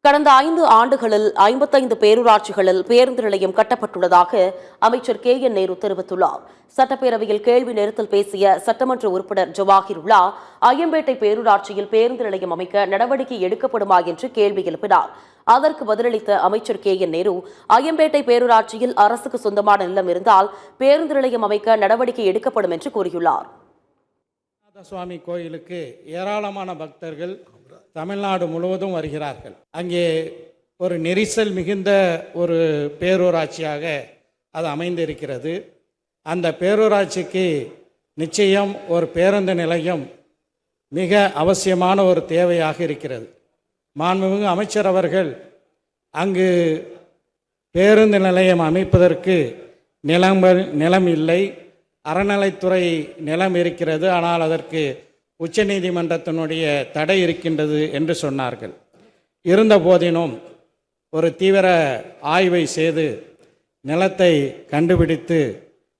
கடந்த 5 ஆண்டுகளில் 55 பேரூராட்சிகளில் பேருந்து நிலையம் கட்டப்பட்டுள்ளதாக அமைச்சர் KN நேரு தெரிவித்துள்ளார். சட்டப்பேரவையில் கேள்வி நேரத்தில் பேசிய சட்டமன்ற உறுப்பினர் ஜவாஹிருல்லா, ஐயம்பேட்டை பேரூராட்சியில் பேருந்து நிலையம் அமைக்க நடவடிக்கை எடுக்கப்படுமா என்று கேள்வி எழுப்பினார். அதற்கு பதிலளித்த அமைச்சர் KN நேரு, ஐயம்பேட்டை பேரூராட்சியில் அரசுக்கு சொந்தமான நிலம் இருந்தால் பேருந்து நிலையம் அமைக்க நடவடிக்கை எடுக்கப்படும் என்று கூறியுள்ளார். சுவாமி கோயிலுக்கு ஏராளமான பக்தர்கள் தமிழ்நாடு முழுவதும் வருகிறார்கள். அங்கே ஒரு நெரிசல் மிகுந்த ஒரு பேரூராட்சியாக அது அமைந்திருக்கிறது. அந்த பேரூராட்சிக்கு நிச்சயம் ஒரு பேருந்து நிலையம் மிக அவசியமான ஒரு தேவையாக இருக்கிறது. மாண்புமிகு அமைச்சர் அவர்கள் அங்கு பேருந்து நிலையம் அமைப்பதற்கு நிலம் இல்லை, அறநிலைத்துறை நிலம் இருக்கிறது, ஆனால் அதற்கு உச்சநீதிமன்றத்தினுடைய தடை இருக்கின்றது என்று சொன்னார்கள். இருந்த போதினும் ஒரு தீவிர ஆய்வை செய்து நிலத்தை கண்டுபிடித்து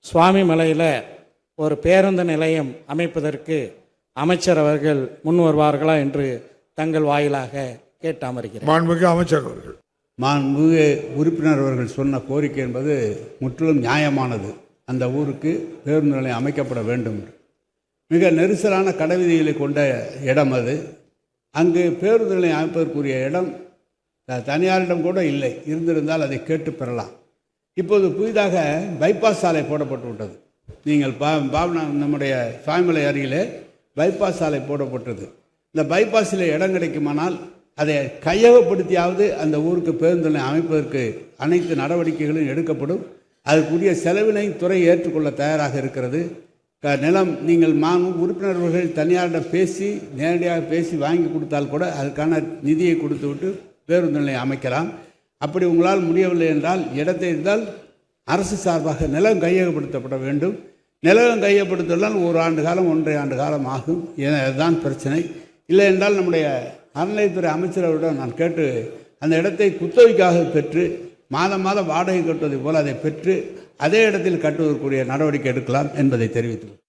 சுவாமிமலையில் ஒரு பேருந்து நிலையம் அமைப்பதற்கு அமைச்சர் அவர்கள் முன் வருவார்களா என்று தங்கள் வாயிலாக கேட்டு அமர்கிறேன். மாண்புமிகு அமைச்சர் அவர்கள். மாண்புமிகு உறுப்பினர் அவர்கள் சொன்ன கோரிக்கை என்பது முற்றிலும் நியாயமானது. அந்த ஊருக்கு பேருந்து நிலையம் அமைக்கப்பட வேண்டும். மிக நெரிசலான கடைவீதிகளை கொண்ட இடம் அது. அங்கு பேருந்து நிலையம் அமைப்பதற்குரிய இடம் தனியாரிடம் கூட இல்லை. இருந்திருந்தால் அதை கேட்டு பெறலாம். இப்போது புதிதாக பைபாஸ் சாலை போடப்பட்டு விட்டது. நீங்கள் நம்முடைய சுவாமிமலை அருகிலே பைபாஸ் சாலை போடப்பட்டது. இந்த பைபாஸில் இடம் கிடைக்குமானால் அதை கையகப்படுத்தியாவது அந்த ஊருக்கு பேருந்து நிலையம் அமைப்பதற்கு அனைத்து நடவடிக்கைகளும் எடுக்கப்படும். அதற்குரிய செலவினை துறை ஏற்றுக்கொள்ள தயாராக இருக்கிறது. நிலம் நீங்கள் உறுப்பினர்கள் தனியாரிடம் பேசி நேரடியாக பேசி வாங்கி கொடுத்தால் கூட அதுக்கான நிதியை கொடுத்து விட்டு பேருந்து நிலையம் அமைக்கலாம். அப்படி உங்களால் முடியவில்லை என்றால் இடத்தை இருந்தால் அரசு சார்பாக நிலம் கையகப்படுத்தப்பட வேண்டும். நிலம் கையகப்படுத்தலாம் 1 ஆண்டு காலம் 1.5 ஆண்டு காலம் ஆகும். அதுதான் பிரச்சனை. இல்லை என்றால் நம்முடைய அறநிலையத்துறை அமைச்சரவரிடம் நான் கேட்டு அந்த இடத்தை குத்தகைக்காக பெற்று மாதம் வாடகை கட்டுவதை போல் அதை பெற்று அதே இடத்தில் கட்டுவதற்குரிய நடவடிக்கை எடுக்கலாம் என்பதை தெரிவித்துள்ளது.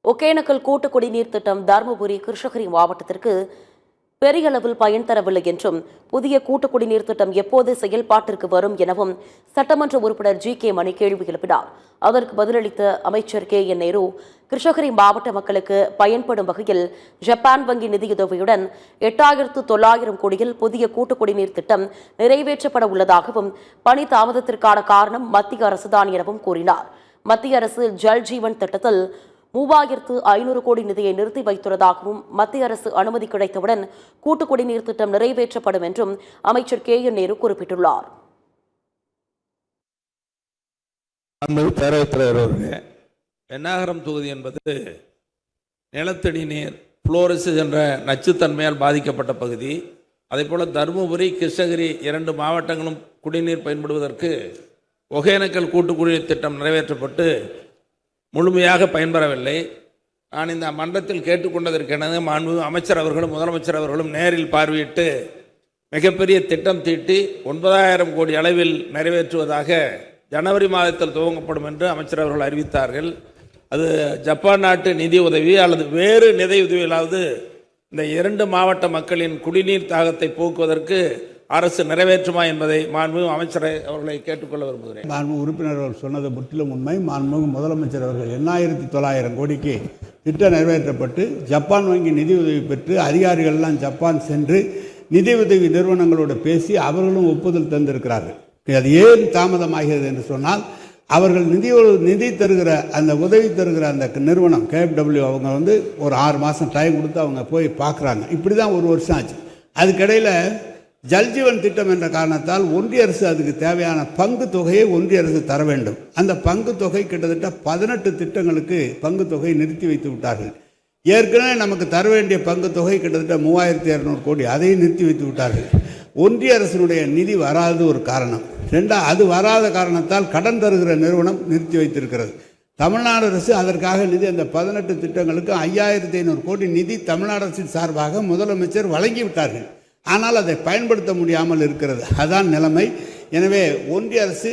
ஒகேனக்கல் கூட்டு குடிநீர் திட்டம் தருமபுரி, கிருஷ்ணகிரி மாவட்டத்திற்கு பெரிய அளவில் பயன் தரவில்லை என்றும், புதிய கூட்டு குடிநீர் திட்டம் எப்போது செயல்பாட்டிற்கு வரும் எனவும் சட்டமன்ற உறுப்பினர் GK மணி கேள்வி எழுப்பினார். அதற்கு பதிலளித்த அமைச்சர் KN நேரு, கிருஷ்ணகிரி மாவட்ட மக்களுக்கு பயன்படும் வகையில் ஜப்பான் வங்கி நிதியுதவியுடன் 8,900 கோடியில் புதிய கூட்டு குடிநீர் திட்டம் நிறைவேற்றப்பட உள்ளதாகவும், பணி தாமதத்திற்கான காரணம் மத்திய அரசுதான் எனவும் கூறினார். மத்திய அரசு ஜல் ஜீவன் திட்டத்தில் 3,500 கோடி நிதியை நிறுத்தி வைத்துள்ளதாகவும், மத்திய அரசு அனுமதி கிடைத்தவுடன் கூட்டு குடிநீர் திட்டம் நிறைவேற்றப்படும் என்றும் அமைச்சர் KN நேரு குறிப்பிட்டுள்ளார். பேரவைத் தலைவர் அவர்களே, பென்னாகரம் தொகுதி என்பது நிலத்தடி நீர் புளோரிசிஸ் என்ற நச்சுத்தன்மையால் பாதிக்கப்பட்ட பகுதி. அதேபோல் தருமபுரி, கிருஷ்ணகிரி 2 மாவட்டங்களும் குடிநீர் பயன்படுவதற்கு ஒகேனக்கல் கூட்டு குடிநீர் திட்டம் நிறைவேற்றப்பட்டு முழுமையாக பயன்பெறவில்லை. நான் இந்த மன்றத்தில் கேட்டுக்கொண்டதற்கென மாண்புமிகு அமைச்சர் அவர்களும் முதலமைச்சர் அவர்களும் நேரில் பார்வையிட்டு மிகப்பெரிய திட்டம் தீட்டி 9,000 கோடி அளவில் நிறைவேற்றுவதாக ஜனவரி மாதத்தில் துவங்கப்படும் என்று அமைச்சர் அவர்கள் அறிவித்தார்கள். அது ஜப்பான் நாட்டு நிதி உதவி அல்லது வேறு நிதி உதவியிலாவது இந்த 2 மாவட்ட மக்களின் குடிநீர் தாகத்தை போக்குவதற்கு அரசு நிறைவேற்றுமா என்பதை மாண்புமிகு அமைச்சரை அவர்களை கேட்டுக்கொள்ள விரும்புகிறேன். மாண்புமிகு உறுப்பினர் அவர்கள் சொன்னது முற்றிலும் உண்மை. மாண்புமிகு முதலமைச்சர் அவர்கள் 8,900 கோடிக்கு திட்டம் நிறைவேற்றப்பட்டு ஜப்பான் வங்கி நிதியுதவி பெற்று அதிகாரிகள்லாம் ஜப்பான் சென்று நிதியுதவி நிறுவனங்களோடு பேசி அவர்களும் ஒப்புதல் தந்திருக்கிறார்கள். அது ஏன் தாமதமாகிறது என்று சொன்னால், அவர்கள் நிதி தருகிற அந்த உதவி தருகிற அந்த நிறுவனம் KFW அவங்க ஒரு 6 மாதம் டைம் கொடுத்து அவங்க போய் பார்க்குறாங்க. இப்படி தான் 1 வருஷம் ஆச்சு. அதுக்கிடையில் ஜல்ஜீவன் திட்டம் என்ற காரணத்தால் ஒன்றிய அரசு அதுக்கு தேவையான பங்கு தொகையை ஒன்றிய அரசு தர வேண்டும். அந்த பங்கு தொகை கிட்டத்தட்ட 18 திட்டங்களுக்கு பங்கு தொகை நிறுத்தி வைத்து விட்டார்கள். ஏற்கனவே நமக்கு தர வேண்டிய பங்கு தொகை கிட்டத்தட்ட 3,200 கோடி, அதையும் நிறுத்தி வைத்து விட்டார்கள். ஒன்றிய அரசினுடைய நிதி வராது ஒரு காரணம். அது வராத காரணத்தால் கடன் தருகிற நிறுவனம் நிறுத்தி வைத்திருக்கிறது. தமிழ்நாடு அரசு அதற்காக நிதி, அந்த 18 திட்டங்களுக்கு 5,500 கோடி நிதி தமிழ்நாடு அரசின் சார்பாக முதலமைச்சர் வழங்கிவிட்டார்கள். ஆனால் அதை பயன்படுத்த முடியாமல் இருக்கிறது. அதுதான் நிலைமை. எனவே ஒன்றிய அரசு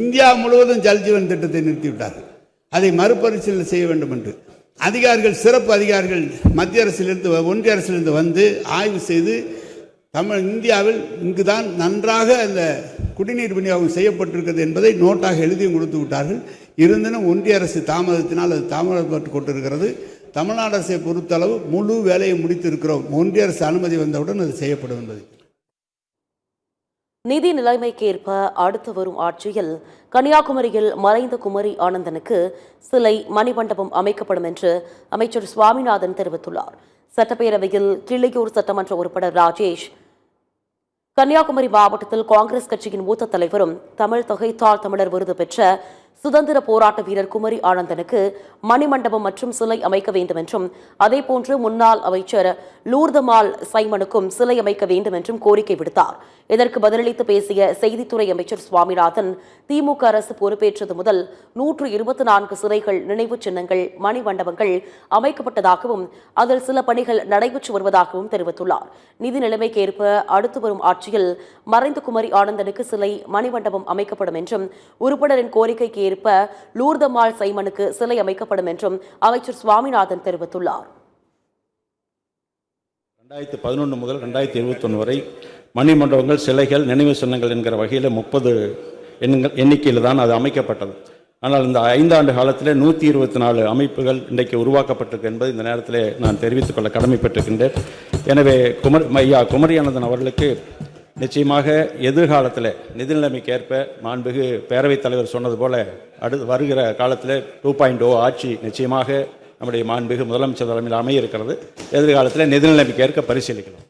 இந்தியா முழுவதும் ஜல்ஜீவன் திட்டத்தை நிறுத்திவிட்டார்கள். அதை மறுபரிசீலனை செய்ய வேண்டும் என்று அதிகாரிகள், சிறப்பு அதிகாரிகள் மத்திய அரசிலிருந்து ஒன்றிய அரசிலிருந்து வந்து ஆய்வு செய்து இந்தியாவில் இங்கு தான் நன்றாக அந்த குடிநீர் விநியோகம் செய்யப்பட்டிருக்கிறது என்பதை நோட்டாக எழுதியும் கொடுத்து விட்டார்கள். இருந்தனும் ஒன்றிய அரசு தாமதத்தினால் அது தாமதப்பட்டு கொண்டிருக்கிறது. தமிழ்நாடு அரசை பொறுத்தளவு முழு வேலையை முடித்திருக்கிறோம். ஒன்றிய அரசு அனுமதி வந்தவுடன் அது செய்யப்படும் என்பது. நிதி நிலைமைக்கேற்ப அடுத்து வரும் ஆட்சியில் கன்னியாகுமரியில் மறைந்த குமரி ஆனந்தனுக்கு சிலை மணிமண்டபம் அமைக்கப்படும் என்று அமைச்சர் சுவாமிநாதன் தெரிவித்துள்ளார். சட்டப்பேரவையில் கிள்ளியூர் சட்டமன்ற உறுப்பினர் ராஜேஷ், கன்னியாகுமரி மாவட்டத்தில் காங்கிரஸ் கட்சியின் மூத்த தலைவரும் தமிழ் தொகைத்தாள் தமிழர் விருது பெற்ற சுதந்திர போராட்ட வீரர் குமரி ஆனந்தனுக்கு மணிமண்டபம் மற்றும் சிலை அமைக்க வேண்டும் என்றும், அதேபோன்று முன்னாள் அமைச்சர் லூர்தமால் சைமனுக்கும் சிலை அமைக்க வேண்டும் என்றும் கோரிக்கை விடுத்தார். இதற்கு பதிலளித்து பேசிய செய்தித்துறை அமைச்சர் சுவாமிநாதன், திமுக அரசு பொறுப்பேற்றது முதல் 124 சிலைகள், நினைவு சின்னங்கள், மணிமண்டபங்கள் அமைக்கப்பட்டதாகவும் அதில் சில பணிகள் நடைபெற்று வருவதாகவும் தெரிவித்துள்ளார். நிதி நிலைமைக்கேற்ப அடுத்து வரும் ஆட்சியில் மறைந்த குமரி ஆனந்தனுக்கு சிலை மணிமண்டபம் அமைக்கப்படும் என்றும், உறுப்பினரின் கோரிக்கைக்கு ஏற்ப லூர்தமால் சைமனுக்கு சிலை அமைக்கப்படும் என்றும் அமைச்சர் சுவாமிநாதன் தெரிவித்துள்ளார். 2011 முதல் 2021 வரை மணிமண்டபங்கள், சிலைகள், நினைவு சின்னங்கள் என்கிற வகையில் 30 எண்ணிக்கையில் தான் அது அமைக்கப்பட்டது. ஆனால் இந்த 5 ஆண்டு காலத்தில் 124 அமைப்புகள் இன்றைக்கு உருவாக்கப்பட்டிருக்கு என்பது இந்த நேரத்தில் நான் தெரிவித்துக் கொள்ள கடமைப்பட்டிருக்கின்றேன். எனவே குமரி ஆனந்தன் அவர்களுக்கு நிச்சயமாக எதிர்காலத்தில் நிதி நிலைமைக்கேற்ப மாண்புமிகு பேரவைத் தலைவர் சொன்னது போல வருகிற காலத்தில் 2.0 ஆட்சி நிச்சயமாக நம்முடைய மாண்புமிகு முதலமைச்சர் தலைமையில் அமைய இருக்கிறது. எதிர்காலத்தில் நிதி நிலைமைக்கேற்க பரிசீலிக்கலாம்.